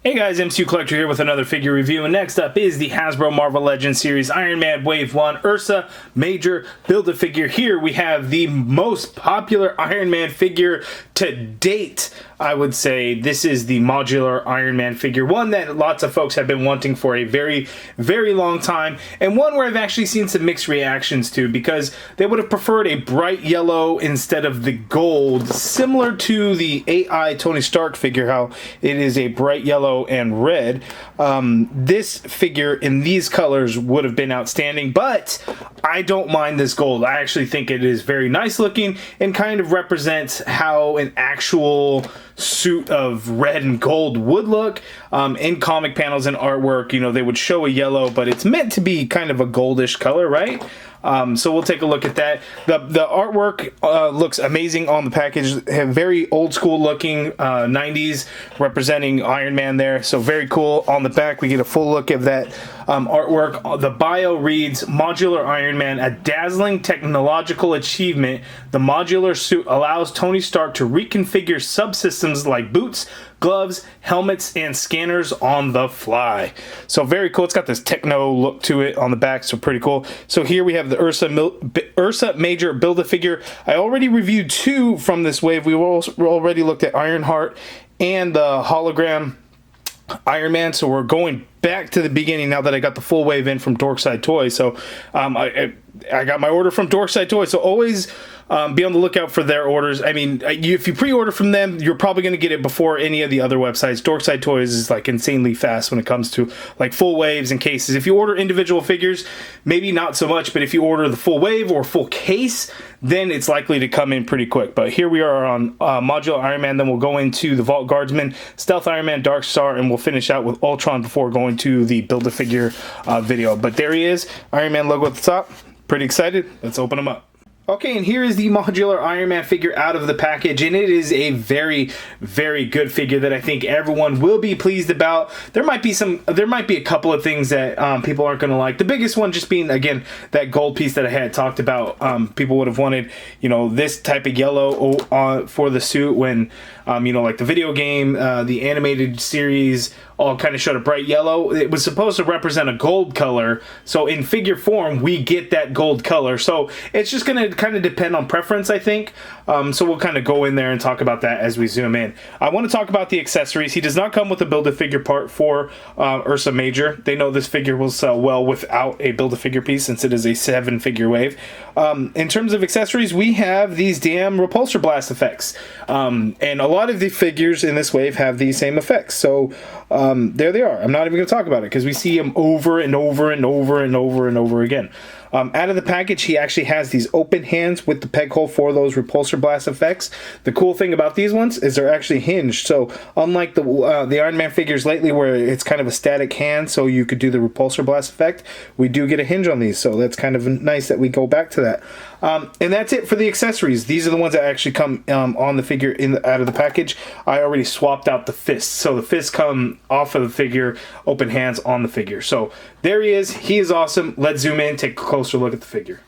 Hey guys, MCU Collector here with another figure review, and next up is the Hasbro Marvel Legends series Iron Man Wave 1 Ursa Major Build-A-Figure. Here we have the most popular Iron Man figure to date. I would say this is the modular Iron Man figure, one that lots of folks have been wanting for a very, very long time, and one where I've actually seen some mixed reactions to, because they would have preferred a bright yellow instead of the gold, similar to the AI Tony Stark figure, how it is a bright yellow and red. This figure in these colors would have been outstanding, but I don't mind this gold. I actually think it is very nice looking and kind of represents how an actual suit of red and gold would look. In comic panels and artwork, you know, they would show a yellow, but it's meant to be kind of a goldish color, right? So we'll take a look at that. The artwork looks amazing on the package. Very old school looking 90s representing Iron Man there. So very cool. On the back we get a full look of that artwork. The bio reads, "Modular Iron Man, a dazzling technological achievement. The modular suit allows Tony Stark to reconfigure subsystems like boots, gloves, helmets, and scanners on the fly." So very cool. It's got this techno look to it on the back, so pretty cool. So here we have the Ursa Major Build-A-Figure. I already reviewed two from this wave. We already looked at Ironheart and the hologram Iron Man, so we're going back to the beginning now that I got the full wave in from Dorkside Toys. So I got my order from Dorkside Toys, so always be on the lookout for their orders. I mean, if you pre-order from them, you're probably going to get it before any of the other websites. Dorkside Toys is like insanely fast when it comes to like full waves and cases. If you order individual figures, maybe not so much, but if you order the full wave or full case, then it's likely to come in pretty quick. But here we are on Modular Iron Man, then we'll go into the Vault Guardsman, Stealth Iron Man, Dark Star, and we'll finish out with Ultron before going to the Build-A-Figure video. But there he is, Iron Man logo at the top. Pretty excited. Let's open him up. Okay, and here is the modular Iron Man figure out of the package, and it is a very, very good figure that I think everyone will be pleased about. There might be a couple of things that people aren't going to like. The biggest one just being, again, that gold piece that I had talked about. People would have wanted, you know, this type of yellow for the suit when, you know, like the video game, the animated series all kind of showed a bright yellow. It was supposed to represent a gold color, so in figure form we get that gold color. So it's just going to kind of depend on preference, I think. So we'll kind of go in there and talk about that as we zoom in. I want to talk about the accessories. He does not come with a Build-A-Figure part for Ursa Major. They know this figure will sell well without a Build-A-Figure piece since it is a 7-figure wave. In terms of accessories, we have these damn repulsor blast effects, and a lot of the figures in this wave have these same effects. So there they are. I'm not even going to talk about it because we see them over and over and over and over and over again. Out of the package, he actually has these open hands with the peg hole for those repulsor blast effects. The cool thing about these ones is they're actually hinged. So unlike the Iron Man figures lately where it's kind of a static hand so you could do the repulsor blast effect, we do get a hinge on these. So that's kind of nice that we go back to that. And that's it for the accessories. These are the ones that actually come on the figure out of the package. I already swapped out the fists. So the fists come off of the figure, open hands on the figure. So there he is. He is awesome. Let's zoom in, take a closer look at the figure.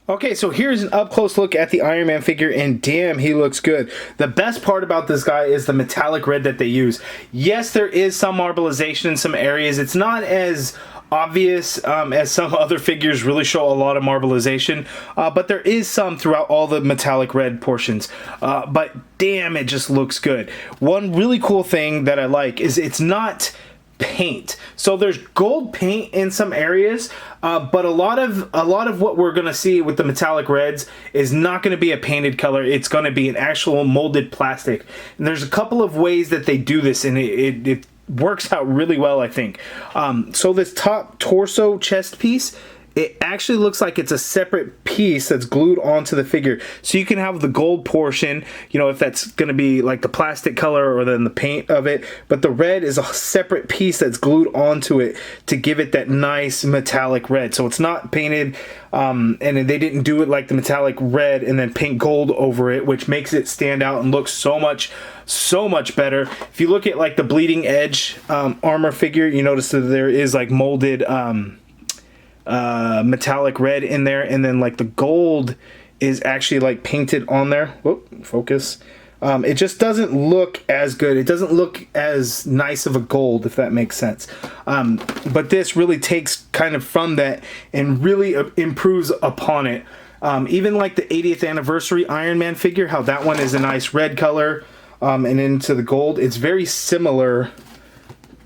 Okay, so here's an up-close look at the Iron Man figure, and damn, he looks good. The best part about this guy is the metallic red that they use. Yes, there is some marbleization in some areas. It's not as obvious as some other figures really show a lot of marbleization, but there is some throughout all the metallic red portions. But damn, it just looks good. One really cool thing that I like is it's not paint. So there's gold paint in some areas, but a lot of what we're going to see with the metallic reds is not going to be a painted color. It's going to be an actual molded plastic. And there's a couple of ways that they do this, and it works out really well, I think. So this top torso chest piece, it actually looks like it's a separate piece that's glued onto the figure. So you can have the gold portion, you know, if that's going to be like the plastic color or then the paint of it. But the red is a separate piece that's glued onto it to give it that nice metallic red. So it's not painted, and they didn't do it like the metallic red and then paint gold over it, which makes it stand out and look so much better. If you look at like the Bleeding Edge armor figure, you notice that there is like molded metallic red in there, and then like the gold is actually like painted on there. Whoop, focus. It just doesn't look as good. It doesn't look as nice of a gold, if that makes sense. But this really takes kind of from that and really improves upon it. Even like the 80th anniversary Iron Man figure, how that one is a nice red color and into the gold. It's very similar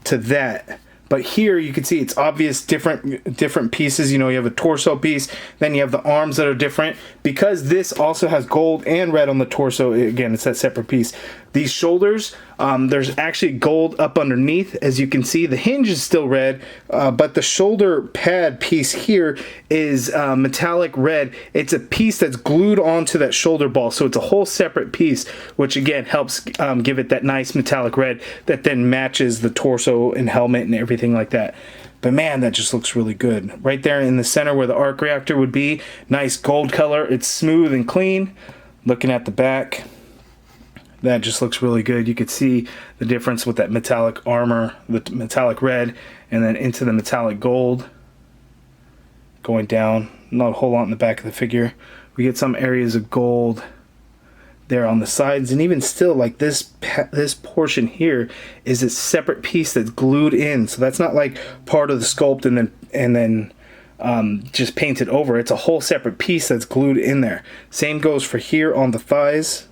to that. But here you can see it's obvious different pieces. You know, you have a torso piece, then you have the arms that are different. Because this also has gold and red on the torso, again, it's that separate piece. These shoulders, there's actually gold up underneath. As you can see, the hinge is still red, but the shoulder pad piece here is metallic red. It's a piece that's glued onto that shoulder ball, so it's a whole separate piece, which again helps give it that nice metallic red that then matches the torso and helmet and everything like that. But man, that just looks really good. Right there in the center where the arc reactor would be, nice gold color. It's smooth and clean. Looking at the back, that just looks really good. You could see the difference with that metallic armor, the metallic red, and then into the metallic gold. Going down, not a whole lot in the back of the figure. We get some areas of gold there on the sides, and even still, like this portion here is a separate piece that's glued in. So that's not like part of the sculpt and then just painted over. It's a whole separate piece that's glued in there. Same goes for here on the thighs,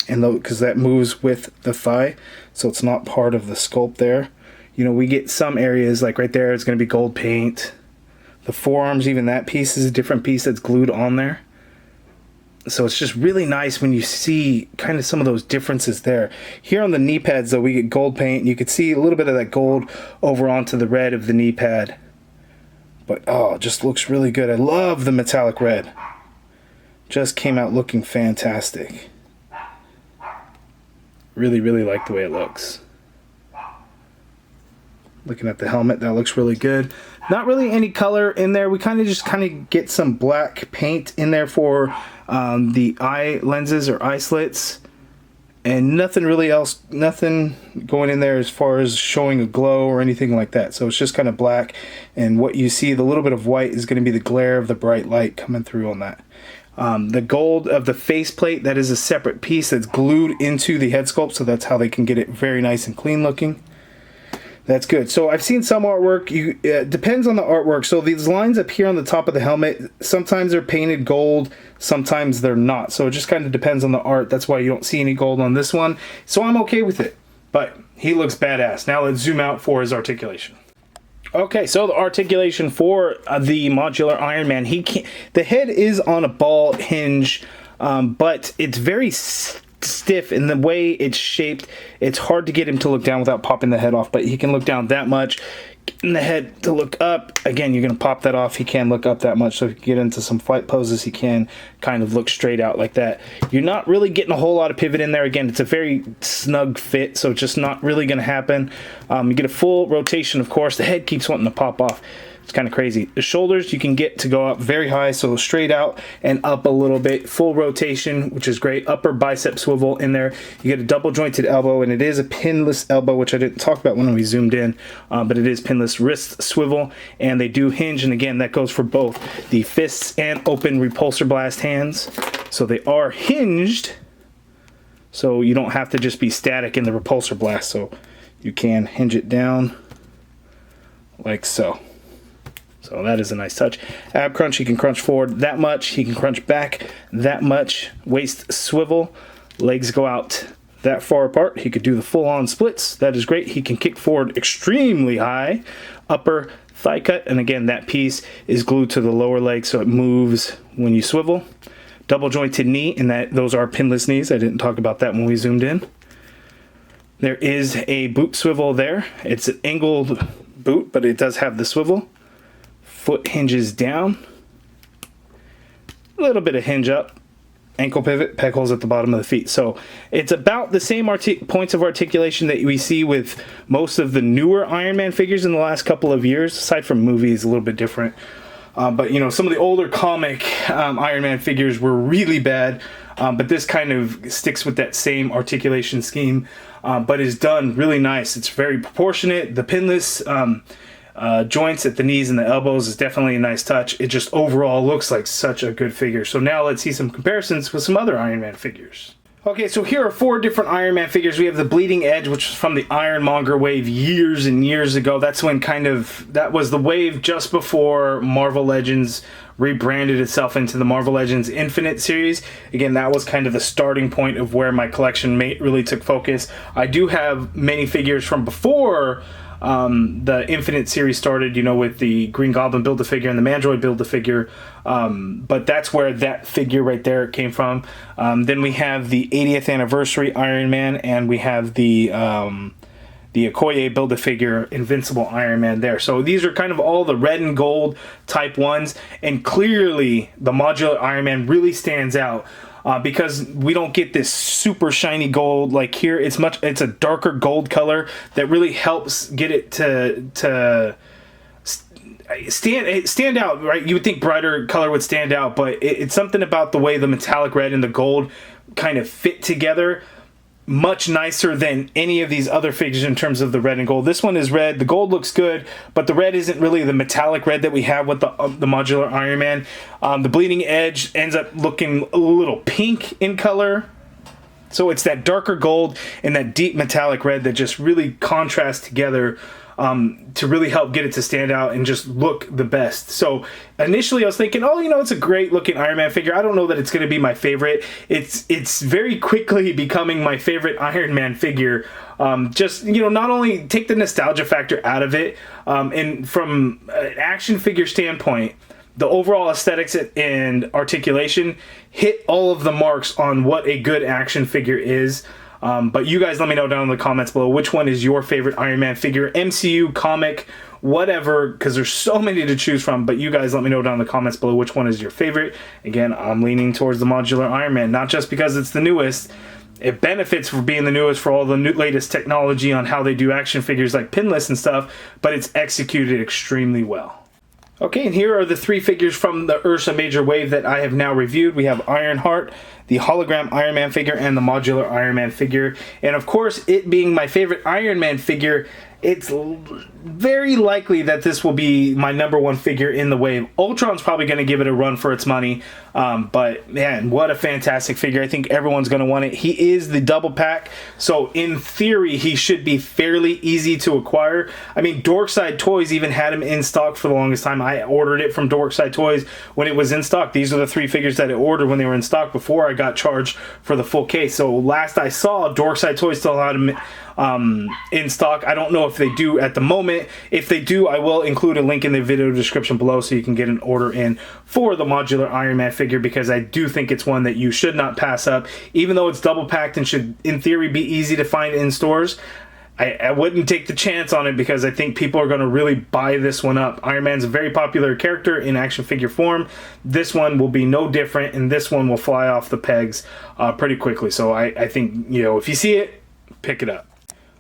and because that moves with the thigh, so it's not part of the sculpt there. You know, we get some areas like right there, it's going to be gold paint. The forearms, even that piece is a different piece that's glued on there. So it's just really nice when you see kind of some of those differences there. Here on the knee pads, though, we get gold paint, and you can see a little bit of that gold over onto the red of the knee pad. But oh, it just looks really good. I love the metallic red. Just came out looking fantastic. Really, really like the way it looks. Looking at the helmet, that looks really good. Not really any color in there. We kind of get some black paint in there for the eye lenses or eye slits, and nothing really else, nothing going in there as far as showing a glow or anything like that. So it's just kind of black, and what you see, the little bit of white, is going to be the glare of the bright light coming through on that. The gold of the faceplate, that is a separate piece that's glued into the head sculpt, so that's how they can get it very nice and clean looking. That's good. So I've seen some artwork. It depends on the artwork. So these lines up here on the top of the helmet, sometimes they're painted gold, sometimes they're not. So it just kind of depends on the art. That's why you don't see any gold on this one. So I'm okay with it. But he looks badass. Now let's zoom out for his articulation. Okay, so the articulation for the modular Iron Man. The head is on a ball hinge, but it's very stiff in the way it's shaped. It's hard to get him to look down without popping the head off, but he can look down that much. Getting the head to look up, again, you're going to pop that off. He can look up that much, so if you get into some fight poses, he can kind of look straight out like that. You're not really getting a whole lot of pivot in there. Again, it's a very snug fit, so it's just not really going to happen. You get a full rotation, of course. The head keeps wanting to pop off. It's kind of crazy. The shoulders you can get to go up very high, so straight out and up a little bit. Full rotation, which is great. Upper bicep swivel in there. You get a double jointed elbow, and it is a pinless elbow, which I didn't talk about when we zoomed in, but it is pinless. Wrist swivel, and they do hinge, and again, that goes for both the fists and open repulsor blast hands. So they are hinged, so you don't have to just be static in the repulsor blast, so you can hinge it down like so. So that is a nice touch. Ab crunch, he can crunch forward that much. He can crunch back that much. Waist swivel. Legs go out that far apart. He could do the full-on splits. That is great. He can kick forward extremely high. Upper thigh cut. And again, that piece is glued to the lower leg, so it moves when you swivel. Double jointed knee, and those are pinless knees. I didn't talk about that when we zoomed in. There is a boot swivel there. It's an angled boot, but it does have the swivel. Foot hinges down, a little bit of hinge up, ankle pivot, peg holes at the bottom of the feet. So it's about the same points of articulation that we see with most of the newer Iron Man figures in the last couple of years, aside from movies, a little bit different. But you know, some of the older comic Iron Man figures were really bad, but this kind of sticks with that same articulation scheme, but is done really nice. It's very proportionate. The pinless joints at the knees and the elbows is definitely a nice touch. It just overall looks like such a good figure. So now let's see some comparisons with some other Iron Man figures. Okay, so here are 4 different Iron Man figures. We have the Bleeding Edge, which was from the Ironmonger wave years and years ago. That's when that was the wave just before Marvel Legends rebranded itself into the Marvel Legends Infinite series. Again, that was kind of the starting point of where my collection really took focus. I do have many figures from before the Infinite series started, you know, with the Green Goblin Build-A-Figure and the Mandroid Build-A-Figure, but that's where that figure right there came from. Then we have the 80th anniversary Iron Man, and we have the Okoye Build-A-Figure Invincible Iron Man there. So these are kind of all the red and gold type ones, and clearly the modular Iron Man really stands out. Because we don't get this super shiny gold like here. It's a darker gold color that really helps get it to stand out, right? You would think brighter color would stand out, but it's something about the way the metallic red and the gold kind of fit together much nicer than any of these other figures in terms of the red and gold. This one is red. The gold looks good, but the red isn't really the metallic red that we have with the modular Iron Man. The Bleeding Edge ends up looking a little pink in color. So it's that darker gold and that deep metallic red that just really contrast together to really help get it to stand out and just look the best. So initially I was thinking, oh, you know, it's a great looking Iron Man figure. I don't know that it's going to be my favorite. It's very quickly becoming my favorite Iron Man figure. Just, you know, not only take the nostalgia factor out of it, and from an action figure standpoint, the overall aesthetics and articulation hit all of the marks on what a good action figure is. But you guys let me know down in the comments below which one is your favorite Iron Man figure, MCU, comic, whatever, because there's so many to choose from. But you guys let me know down in the comments below which one is your favorite. Again, I'm leaning towards the modular Iron Man, not just because it's the newest. It benefits for being the newest for all the latest technology on how they do action figures like pinless and stuff, but it's executed extremely well. Okay, and here are the 3 figures from the Ursa Major wave that I have now reviewed. We have Ironheart, the hologram Iron Man figure, and the modular Iron Man figure. And of course, it being my favorite Iron Man figure, it's very likely that this will be my #1 figure in the wave. Ultron's probably going to give it a run for its money, but man, what a fantastic figure. I think everyone's going to want it. He is the double pack, so in theory, he should be fairly easy to acquire. I mean, Dorkside Toys even had him in stock for the longest time. I ordered it from Dorkside Toys when it was in stock. These are the 3 figures that I ordered when they were in stock before I got charged for the full case. So last I saw, Dorkside Toys still had him in stock. I don't know if they do at the moment. If they do, I will include a link in the video description below so you can get an order in for the modular Iron Man figure, because I do think it's one that you should not pass up. Even though it's double packed and should in theory be easy to find in stores, I wouldn't take the chance on it, because I think people are going to really buy this one up. Iron Man's a very popular character in action figure form. This one will be no different, and this one will fly off the pegs pretty quickly. So I think, you know, if you see it, pick it up.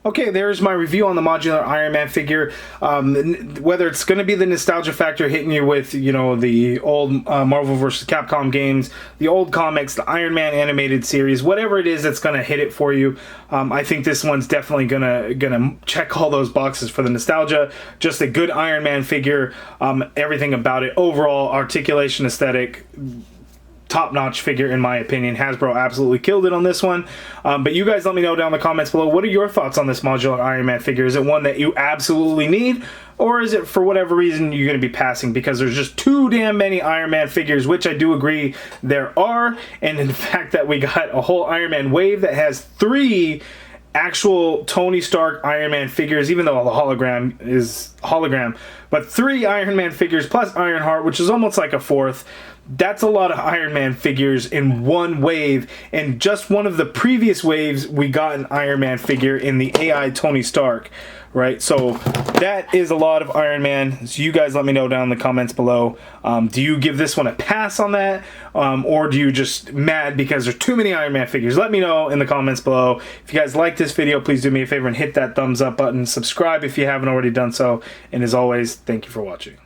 Okay, there's my review on the modular Iron Man figure. Whether it's going to be the nostalgia factor hitting you with, you know, the old Marvel vs. Capcom games, the old comics, the Iron Man animated series, whatever it is that's going to hit it for you, I think this one's definitely gonna check all those boxes for the nostalgia. Just a good Iron Man figure, everything about it, overall articulation, aesthetic, top-notch figure in my opinion. Hasbro absolutely killed it on this one. But you guys let me know down in the comments below, what are your thoughts on this modular Iron Man figure? Is it one that you absolutely need, or is it for whatever reason you're going to be passing because there's just too damn many Iron Man figures, which I do agree there are. And in fact that we got a whole Iron Man wave that has 3 actual Tony Stark Iron Man figures, even though the hologram is hologram, but 3 Iron Man figures plus Ironheart, which is almost like a 4th. That's a lot of Iron Man figures in one wave, and just one of the previous waves we got an Iron Man figure in the AI Tony Stark, right? So that is a lot of Iron Man. So you guys let me know down in the comments below. Do you give this one a pass on that, or do you just mad because there's too many Iron Man figures? Let me know in the comments below. If you guys like this video, please do me a favor and hit that thumbs up button. Subscribe if you haven't already done so, and as always, thank you for watching.